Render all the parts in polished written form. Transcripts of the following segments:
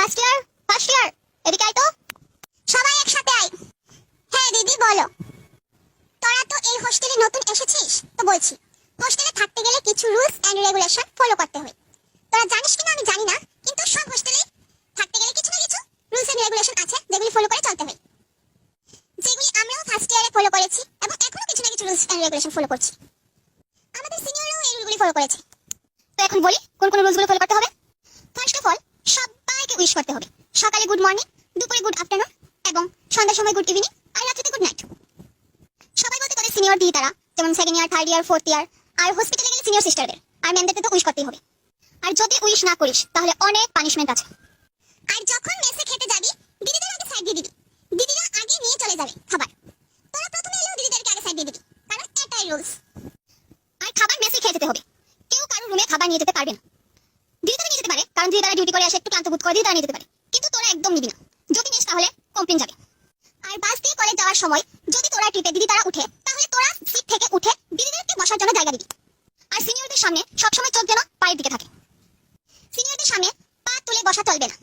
First year এদিকে আয় তো। সবাই একসাথে আয়। হ্যাঁ দিদি বলো। তোরা তো এই হোস্টেলে নতুন এসেছিস, তো বলছি হোস্টেলে থাকতে গেলে কিছু রুলস এন্ড রেগুলেশন ফলো করতে হয়। তোরা জানিস কিনা আমি জানি না, কিন্তু সব হোস্টেলে থাকতে গেলে কিছু না কিছু রুলস এন্ড রেগুলেশন আছে যেগুলি ফলো করে চলতে হয়, যেগুলি আমরাও ফার্স্ট ইয়ারে ফলো করেছি এবং এখনো কিছু না কিছু রুলস এন্ড রেগুলেশন ফলো করছি। আমাদের সিনিয়ররাও এই রুলগুলি ফলো করেছে। তো এখন বলি কোন কোন রুলসগুলো ফলো করতে হবে। ফার্স্ট অফ অল, সবাইকে উইশ করতে হবে। সকালে গুড মর্নিং, দুপুরে গুড আফটারনুন এবং সন্ধ্যার সময় গুড ইভিনিং আর রাত্রিতে গুড নাইট। সবাই বলতে তোদের সিনিয়র দিদি তারা, যেমন second year, third year, fourth year, আর হসপিটালে গেলে সিনিয়র সিস্টারদের আর ম্যামদের তো উইশ করতেই হবে। আর যদি উইশ না করিস তাহলে অনেক পানিশমেন্ট আছে। আর যখন মেসে খেতে যাবি, দিদিদের আগে সাইড দিয়ে দিবি। দিদিরা আগে নিয়ে চলে যাবে খাবার। তোরা প্রথমে এলেও দিদিদেরকে আগে সাইড দিয়ে দিবি, কারণ এটাই রুলস। আর খাবার মেসে খেয়ে যেতে হবে, কেউ কারো রুমে খাবার নিয়ে যেতে পারবে না। দিদিরা নিয়ে যেতে পারে, কারণ দিদিরা ডিউটি করে আসে একটু ক্লান্ত বোধ করে, দিদিরা নিয়ে যেতে পারে, কিন্তু তোরা একদম নিবি না। যদি নিস তাহলে কমপ্লেন যাবে। আর বাস দিয়ে কলেজ যাওয়ার সময় যদি তোরা ট্রিপে দিদি তারা উঠে, তাহলে তোরা সিট থেকে উঠে দিদিদেরকে বসার জন্য জায়গা দিবি। আর সিনিয়রদের সামনে সবসময় চোখ যেন পায়ের দিকে থাকে। সিনিয়রদের সামনে পা তুলে বসা চলবে না।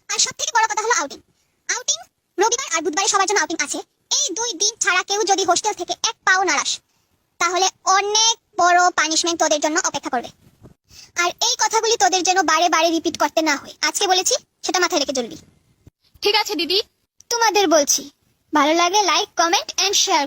আর সব থেকে বড় কথা হলো আউটিং। আউটিং রবিবার আর বুধবারে সবার জন্য আউটিং আছে। এই 2 দিন ছাড়া কেউ যদি হোস্টেল থেকে এক পাও নাড়াস, তাহলে অনেক বড় পানিশমেন্ট তোদের জন্য অপেক্ষা করবে। আর এই কথাগুলি তোদের যেন বারে বারে রিপিট করতে না হয়, আজকে বলেছি সেটা মাথায় রেখে চলবি। ঠিক আছে দিদি। তোমাদের বলছি, ভালো লাগে লাইক, কমেন্ট এন্ড শেয়ার।